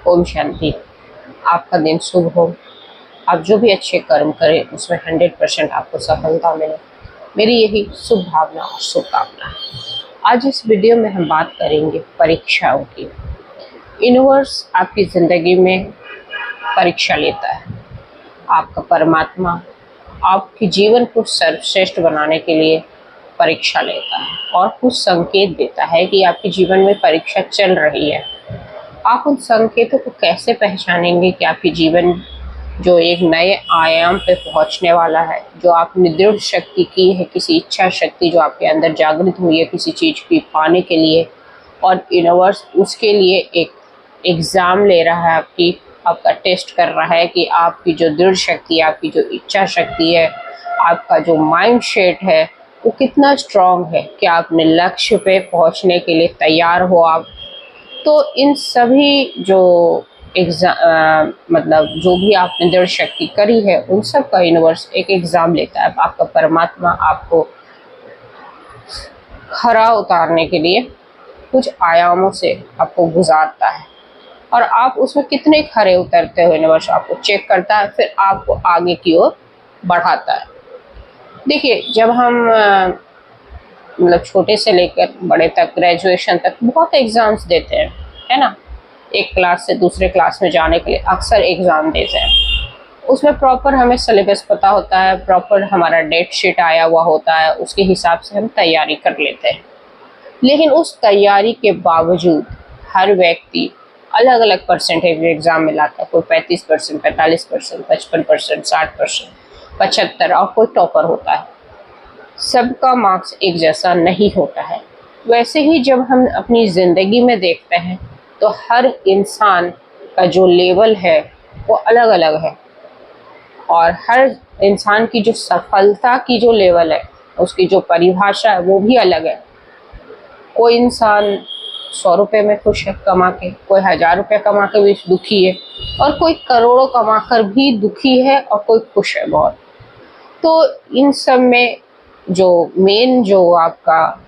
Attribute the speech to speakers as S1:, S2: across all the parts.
S1: ओम शांति। आपका दिन शुभ हो। आप जो भी अच्छे कर्म करें उसमें 100% आपको सफलता मिले, मेरी यही शुभ भावना और शुभकामना है। आज इस वीडियो में हम बात करेंगे परीक्षाओं की। यूनिवर्स आपकी ज़िंदगी में परीक्षा लेता है। आपका परमात्मा आपके जीवन को सर्वश्रेष्ठ बनाने के लिए परीक्षा लेता है और कुछ संकेत देता है कि आपके जीवन में परीक्षा चल रही है। आप उन संकेतों को कैसे पहचानेंगे कि आपके जीवन जो एक नए आयाम पे पहुंचने वाला है, जो आपने दृढ़ शक्ति की है, किसी इच्छा शक्ति जो आपके अंदर जागृत हुई है किसी चीज़ की पाने के लिए, और यूनिवर्स उसके लिए एक एग्ज़ाम ले रहा है, आपका टेस्ट कर रहा है कि आपकी जो दृढ़ शक्ति है, आपकी जो इच्छा शक्ति है, आपका जो माइंड सेट है वो कितना स्ट्रांग है, क्या आपने लक्ष्य पे पहुंचने के लिए तैयार हो आप। तो इन सभी जो मतलब जो भी आपने दृढ़ शक्ति करी है उन सब का यूनिवर्स एक एग्ज़ाम लेता है। आपका परमात्मा आपको खरा उतारने के लिए कुछ आयामों से आपको गुजारता है और आप उसमें कितने खरे उतरते हो यूनिवर्स आपको चेक करता है, फिर आपको आगे की ओर बढ़ाता है। देखिए, जब हम मतलब छोटे से लेकर बड़े तक, ग्रेजुएशन तक बहुत एग्ज़ाम्स देते हैं, है ना। एक क्लास से दूसरे क्लास में जाने के लिए अक्सर एग्ज़ाम देते हैं। उसमें प्रॉपर हमें सिलेबस पता होता है, प्रॉपर हमारा डेट शीट आया हुआ होता है, उसके हिसाब से हम तैयारी कर लेते हैं। लेकिन उस तैयारी के बावजूद हर व्यक्ति अलग अलग परसेंटेज एग्ज़ाम में लाता है। कोई 35%, 45%, 55%, 60%, 75% और कोई टॉपर होता है। सबका मार्क्स एक जैसा नहीं होता है। वैसे ही जब हम अपनी ज़िंदगी में देखते हैं तो हर इंसान का जो लेवल है वो अलग अलग है और हर इंसान की जो सफलता की जो लेवल है, उसकी जो परिभाषा है वो भी अलग है। कोई इंसान 100 रुपये में खुश है कमा के, कोई 1000 रुपये कमा के भी दुखी है, और कोई करोड़ों कमा कर भी दुखी है, और कोई खुश है बहुत। तो इन सब में जो मेन जो आपका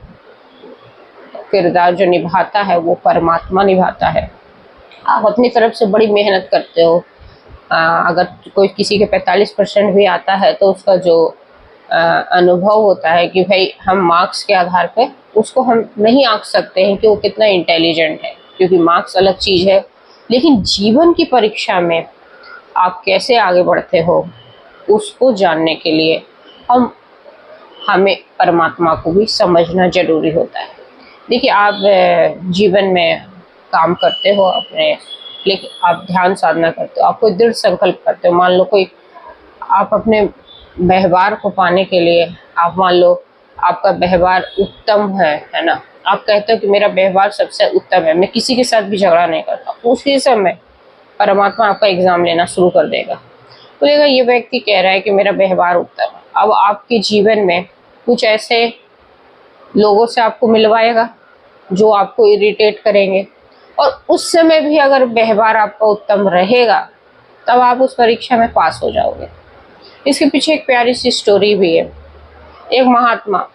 S1: किरदार जो निभाता है वो परमात्मा निभाता है। आप अपनी तरफ से बड़ी मेहनत करते हो। अगर कोई किसी के 45% भी आता है तो उसका जो अनुभव होता है कि भाई हम मार्क्स के आधार पे उसको हम नहीं आंक सकते हैं कि वो कितना इंटेलिजेंट है, क्योंकि मार्क्स अलग चीज़ है। लेकिन जीवन की परीक्षा में आप कैसे आगे बढ़ते हो उसको जानने के लिए हमें परमात्मा को भी समझना ज़रूरी होता है। देखिए, आप जीवन में काम करते हो अपने, लेकिन आप ध्यान साधना करते हो, आप कोई दृढ़ संकल्प करते हो। मान लो कोई आप अपने व्यवहार को पाने के लिए, आप मान लो आपका व्यवहार उत्तम है ना, आप कहते हो कि मेरा व्यवहार सबसे उत्तम है, मैं किसी के साथ भी झगड़ा नहीं करता। उसी समय परमात्मा आपका एग्ज़ाम लेना शुरू कर देगा। बोलेगा ये व्यक्ति कह रहा है कि मेरा व्यवहार उत्तम है। अब आपके जीवन में कुछ ऐसे लोगों से आपको मिलवाएगा जो आपको इरिटेट करेंगे, और उस समय भी अगर व्यवहार आपका उत्तम रहेगा तब आप उस परीक्षा में पास हो जाओगे। इसके पीछे एक प्यारी सी स्टोरी भी है। एक महात्मा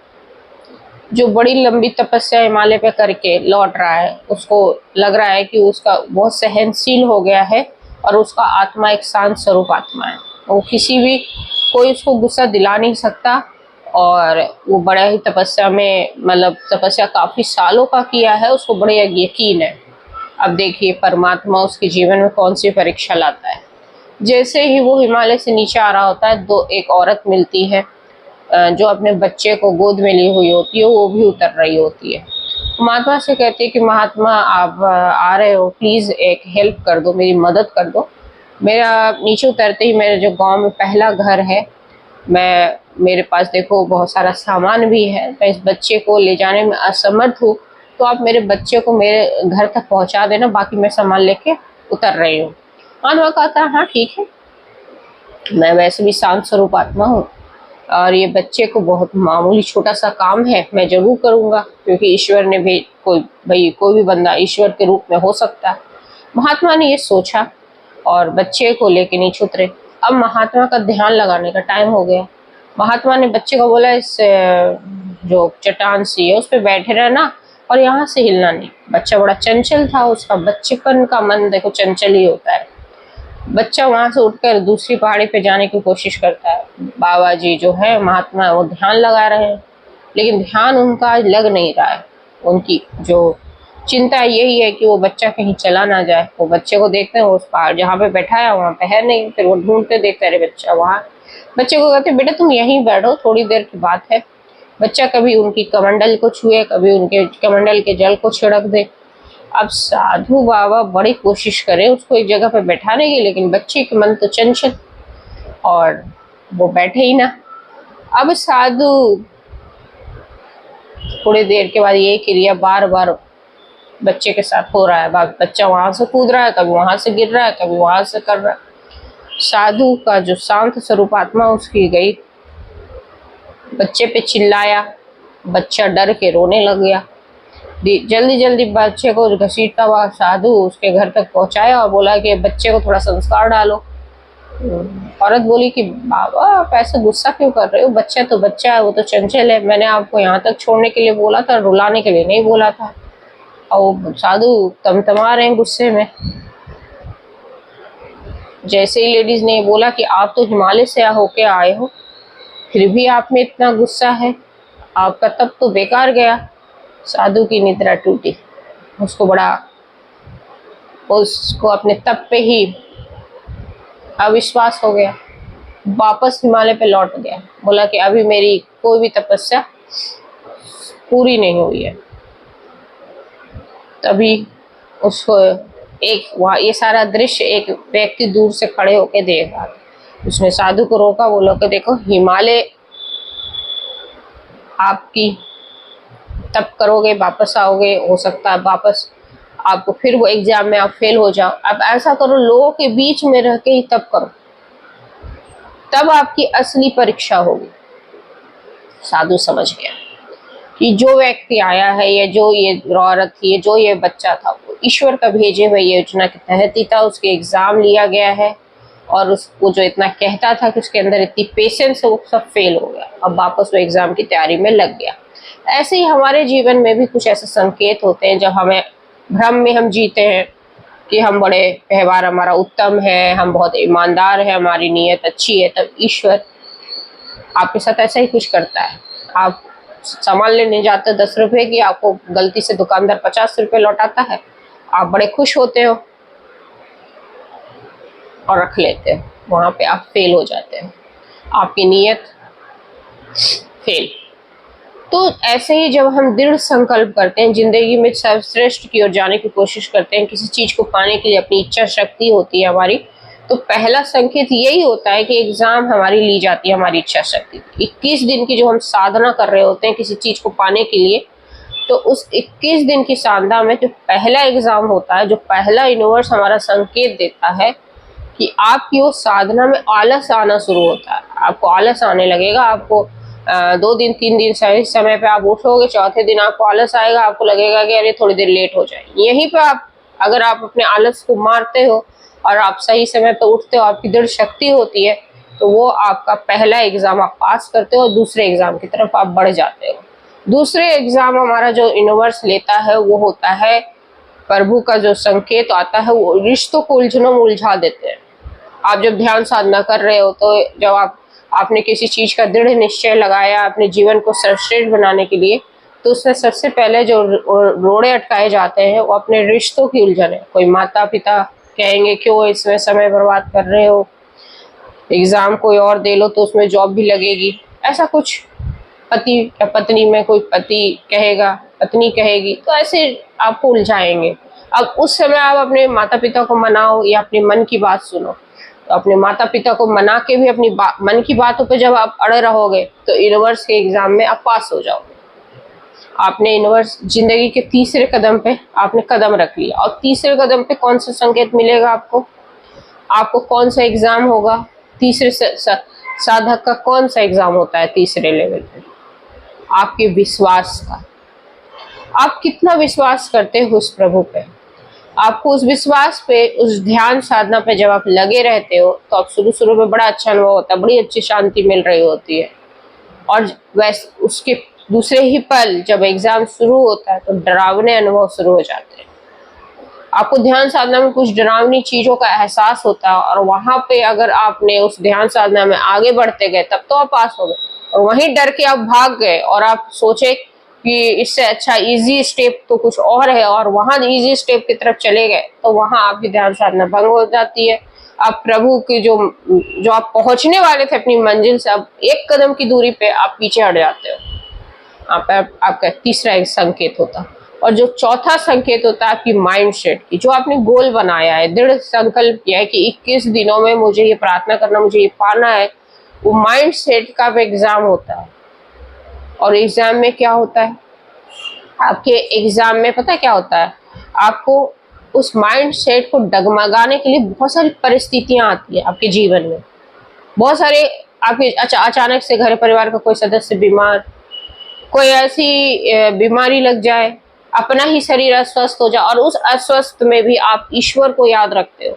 S1: जो बड़ी लंबी तपस्या हिमालय पे करके लौट रहा है, उसको लग रहा है कि उसका बहुत सहनशील हो गया है और उसका आत्मा एक शांत स्वरूप आत्मा है। वो किसी भी कोई उसको गुस्सा दिला नहीं सकता, और वो बड़ा ही तपस्या में, मतलब तपस्या काफ़ी सालों का किया है, उसको बड़े यकीन है। अब देखिए परमात्मा उसके जीवन में कौन सी परीक्षा लाता है। जैसे ही वो हिमालय से नीचे आ रहा होता है, एक औरत मिलती है जो अपने बच्चे को गोद में ली हुई होती है, वो भी उतर रही होती है। महात्मा से कहती है कि महात्मा आप आ रहे हो, प्लीज़ एक हेल्प कर दो, मेरी मदद कर दो। मेरा नीचे उतरते ही मेरे जो गांव में पहला घर है, मेरे पास देखो बहुत सारा सामान भी है, मैं इस बच्चे को ले जाने में असमर्थ हूँ, तो आप मेरे बच्चे को मेरे घर तक पहुँचा देना, बाकी मैं सामान लेके उतर रही हूँ। महात्मा कहता है हाँ ठीक है, मैं वैसे भी शांत स्वरूप आत्मा हूँ और ये बच्चे को बहुत मामूली छोटा सा काम है, मैं जरूर करूँगा, क्योंकि ईश्वर ने भी कोई भी बंदा ईश्वर के रूप में हो सकता है। महात्मा ने ये सोचा और बच्चे को लेके नीचे उतरे। अब महात्मा का ध्यान लगाने का टाइम हो गया। महात्मा ने बच्चे को बोला इस जो चट्टान सी है उस पर बैठे रहना, और यहाँ से हिलना नहीं। बच्चा बड़ा चंचल था, उसका बच्चेपन का मन देखो चंचल ही होता है। बच्चा वहां से उठकर दूसरी पहाड़ी पे जाने की कोशिश करता है। बाबा जी जो है महात्मा, वो ध्यान लगा रहे हैं, लेकिन ध्यान उनका लग नहीं रहा है। उनकी जो चिंता यही है कि वो बच्चा कहीं चला ना जाए। वो बच्चे को देखते हैं, उस पहाड़ जहाँ पे बैठा है वहां पे है नहीं, फिर वो ढूंढते देखते अरे बच्चा वहां। बच्चे को कहते बेटा तुम यहीं बैठो, थोड़ी देर की बात है। बच्चा कभी उनकी कमंडल को छुए, कभी उनके कमंडल के जल को छिड़क दे। अब साधु बाबा बड़ी कोशिश करे उसको एक जगह पे बैठाने की, लेकिन बच्चे के मन तो चंचल और वो बैठे ही ना। अब साधु थोड़ी देर के बाद ये क्रिया बार बार बच्चे के साथ हो रहा है। बच्चा वहां से कूद रहा है, कभी वहां से गिर रहा है, कभी वहां से कर रहा है। साधु का जो शांत स्वरूप आत्मा उसकी गई, बच्चे पे चिल्लाया, बच्चा डर के रोने लग गया। जल्दी जल्दी बच्चे को घसीटता हुआ साधु उसके घर तक पहुंचाया और बोला कि बच्चे को थोड़ा संस्कार डालो। औरत बोली कि बाबा आप ऐसे गुस्सा क्यों कर रहे हो, बच्चा तो बच्चा है, वो तो चंचल है, मैंने आपको यहाँ तक छोड़ने के लिए बोला था, रुलाने के लिए नहीं बोला था। और साधु तमतमा रहे हैं गुस्से में। जैसे ही लेडीज ने बोला कि आप तो हिमालय से होके आए हो, फिर भी आप में इतना गुस्सा है, आपका तप तो बेकार गया। साधु की निद्रा टूटी, उसको अपने तप पे ही अविश्वास हो गया। वापस हिमालय पे लौट गया, बोला कि अभी मेरी कोई भी तपस्या पूरी नहीं हुई है। तभी उसको ये सारा दृश्य एक व्यक्ति दूर से खड़े होकर देख रहा था। उसने साधु को रोका, बोला कि देखो हिमालय आपकी तब करोगे वापस आओगे, हो सकता है वापस आपको फिर वो एग्जाम में आप फेल हो जाओ। अब ऐसा करो लोगों के बीच में रह के ही तब करो, तब आपकी असली परीक्षा होगी। साधु समझ गया कि जो व्यक्ति आया है या जो ये औरत थी, जो ये बच्चा था, वो ईश्वर का भेजे हुए योजना के तहत ही था। उसके एग्जाम लिया गया है और उसको जो इतना कहता था कि उसके अंदर इतनी पेशेंस है, वो सब फेल हो गया। अब वापस वो एग्जाम की तैयारी में लग गया। ऐसे ही हमारे जीवन में भी कुछ ऐसे संकेत होते हैं जब हमें भ्रम में हम जीते हैं कि हम बड़े व्यवहार हमारा उत्तम है, हम बहुत ईमानदार है, हमारी नीयत अच्छी है, तब ईश्वर आपके साथ ऐसा ही कुछ करता है। आप सामान लेने जाते 10 रुपए की, आपको गलती से दुकानदार 50 रुपए लौटाता है, आप बड़े खुश होते हो और रख लेते हो, वहां पे आप फेल हो जाते हो, आपकी नीयत फेल। तो ऐसे ही जब हम दृढ़ संकल्प करते हैं, जिंदगी में सर्वश्रेष्ठ की ओर जाने की कोशिश करते हैं, किसी चीज को पाने के लिए अपनी इच्छा शक्ति होती है हमारी, तो पहला संकेत यही होता है कि एग्जाम हमारी ली जाती है, हमारी इच्छा शक्ति। 21 दिन की जो हम साधना कर रहे होते हैं किसी चीज को पाने के लिए, तो उस 21 दिन की साधना में जो पहला एग्जाम होता है, जो पहला यूनिवर्स हमारा संकेत देता है कि आपकी वो साधना में आलस आना शुरू होता है। आपको आलस आने लगेगा, आपको 2 दिन 3 दिन सही समय पे आप उठोगे, चौथे दिन आपको आलस आएगा, आपको लगेगा कि अरे थोड़ी देर लेट हो जाए। यहीं पे अगर आप अपने आलस को मारते हो और आप सही समय पे उठते हो, आपकी दृढ़ शक्ति होती है, तो वो आपका पहला एग्जाम आप पास करते हो और दूसरे एग्जाम की तरफ आप बढ़ जाते हो। दूसरे एग्जाम हमारा जो यूनिवर्स लेता है वो होता है प्रभु का जो संकेत आता है, वो रिश्तों को उलझनों में उलझा देते हैं। आप जब ध्यान साधना कर रहे हो, तो जब आपने किसी चीज का दृढ़ निश्चय लगाया अपने जीवन को सर्वश्रेष्ठ बनाने के लिए, तो उसमें सबसे पहले जो रोड़े अटकाए जाते हैं वो अपने रिश्तों की उलझन है। कोई माता पिता कहेंगे क्यों इसमें समय बर्बाद कर रहे हो, एग्जाम कोई और दे लो तो उसमें जॉब भी लगेगी, ऐसा कुछ। पति या पत्नी में कोई पति कहेगा, पत्नी कहेगी, तो ऐसे आपको उलझाएंगे। अब उस समय आप अपने माता पिता को मनाओ या अपने मन की बात सुनो। तो अपने माता पिता को मना के भी अपनी मन की बातों पे जब आप अड़े रहोगे, तो यूनिवर्स के एग्जाम में आप पास हो जाओगे। आपने यूनिवर्स जिंदगी के तीसरे कदम पे आपने कदम रख लिया, और तीसरे कदम पे कौन सा संकेत मिलेगा आपको कौन सा एग्जाम होगा, तीसरे साधक का कौन सा एग्जाम होता है तीसरे लेवल पे, आपके विश्वास का। आप कितना विश्वास करते हो उस प्रभु पे। आपको उस विश्वास पे, उस ध्यान साधना पे जब आप लगे रहते हो, तो आप शुरू में बड़ा अच्छा अनुभव होता है, बड़ी अच्छी शांति मिल रही होती है। और वैसे उसके दूसरे ही पल जब एग्जाम शुरू होता है तो डरावने अनुभव शुरू हो जाते हैं। आपको ध्यान साधना में कुछ डरावनी चीजों का एहसास होता है और वहां पे अगर आपने उस ध्यान साधना में आगे बढ़ते गए तब तो आप पास हो गए, और वहीं डर के आप भाग गए और आप सोचे कि इससे अच्छा इजी स्टेप तो कुछ और है और वहां इजी स्टेप की तरफ चले गए तो वहां आपकी ध्यान साधना भंग हो जाती है। आप प्रभु की जो आप पहुंचने वाले थे अपनी मंजिल से, अब एक कदम की दूरी पे आप पीछे हट जाते हो। आपका तीसरा एक संकेत होता। और जो चौथा संकेत होता है आपकी माइंड सेट की, जो आपने गोल बनाया है, दृढ़ संकल्प किया है कि 21 दिनों में मुझे ये प्रार्थना करना, मुझे ये पाना है, वो माइंड सेट का एग्जाम होता है। और एग्जाम में क्या होता है, आपके एग्जाम में पता है क्या होता है, आपको उस माइंड सेट को डगमगाने के लिए बहुत सारी परिस्थितियां आती है आपके जीवन में। बहुत सारे आपके अचानक से घर परिवार का कोई सदस्य बीमार, कोई ऐसी बीमारी लग जाए, अपना ही शरीर अस्वस्थ हो जाए, और उस अस्वस्थ में भी आप ईश्वर को याद रखते हो।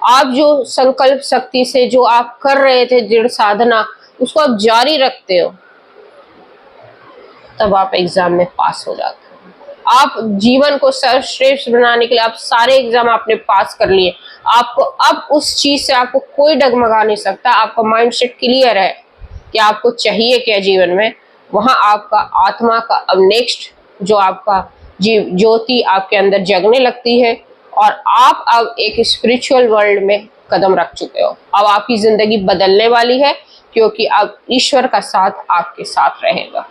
S1: आप जो संकल्प शक्ति से जो आप कर रहे थे दृढ़ साधना, उसको आप जारी रखते हो, तब आप एग्जाम में पास हो जाते हो। आप जीवन को सर्वश्रेष्ठ बनाने के लिए आप सारे एग्जाम आपने पास कर लिए। आपको अब उस चीज से आपको कोई डगमगा नहीं सकता। आपका माइंडसेट क्लियर है कि आपको चाहिए क्या जीवन में। वहां आपका आत्मा का अब नेक्स्ट जो आपका ज्योति आपके अंदर जगने लगती है और आप अब एक स्पिरिचुअल वर्ल्ड में कदम रख चुके हो। अब आपकी जिंदगी बदलने वाली है क्योंकि अब ईश्वर का साथ आपके साथ रहेगा।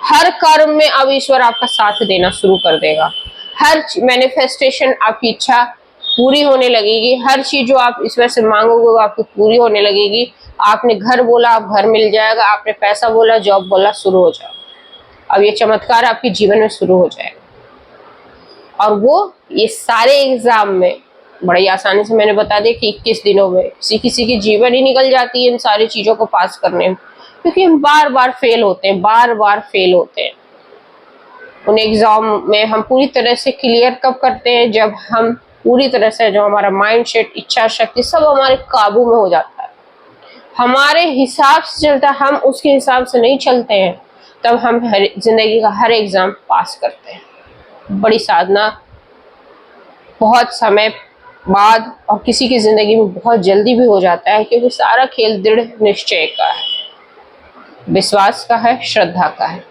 S1: हर कर्म में अब ईश्वर आपका साथ देना शुरू कर देगा। हर मैनिफेस्टेशन आपकी इच्छा पूरी होने लगेगी। हर चीज जो आप ईश्वर से मांगोगे वो आपकी पूरी होने लगेगी। आपने घर बोला आप घर मिल जाएगा, आपने पैसा बोला जॉब बोला शुरू हो जाएगा। अब ये चमत्कार आपके जीवन में शुरू हो जाएगा। और वो ये सारे एग्जाम में बड़ी आसानी से मैंने बता दिया कि 21 दिनों में किसी की जीवन ही निकल जाती है इन सारी चीजों को पास करने में, क्योंकि हम बार बार फेल होते हैं, बार बार फेल होते हैं। उन एग्जाम में हम पूरी तरह से क्लियर कब करते हैं, जब हम पूरी तरह से जो हमारा माइंड सेट, इच्छा शक्ति सब हमारे काबू में हो जाता है, हमारे हिसाब से चलता है, हम उसके हिसाब से नहीं चलते हैं, तब हम जिंदगी का हर एग्जाम पास करते हैं। बड़ी साधना बहुत समय बाद और किसी की जिंदगी में बहुत जल्दी भी हो जाता है, क्योंकि सारा खेल दृढ़ निश्चय का है, विश्वास का है, श्रद्धा का है।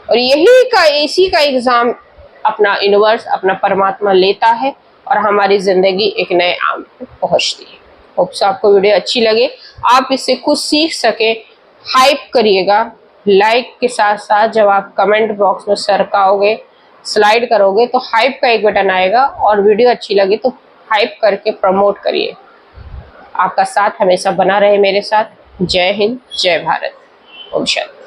S1: और इसी का एग्जाम अपना यूनिवर्स, अपना परमात्मा लेता है और हमारी जिंदगी एक नए आम पे पहुंचती है। होप्स आपको वीडियो अच्छी लगे, आप इससे कुछ सीख सके। हाइप करिएगा, लाइक के साथ साथ जब आप कमेंट बॉक्स में सरकाओगे, स्लाइड करोगे तो हाइप का एक बटन आएगा, और वीडियो अच्छी लगी तो हाइप करके प्रमोट करिए। आपका साथ हमेशा बना रहे मेरे साथ। जय हिंद, जय भारत, ओम शांति।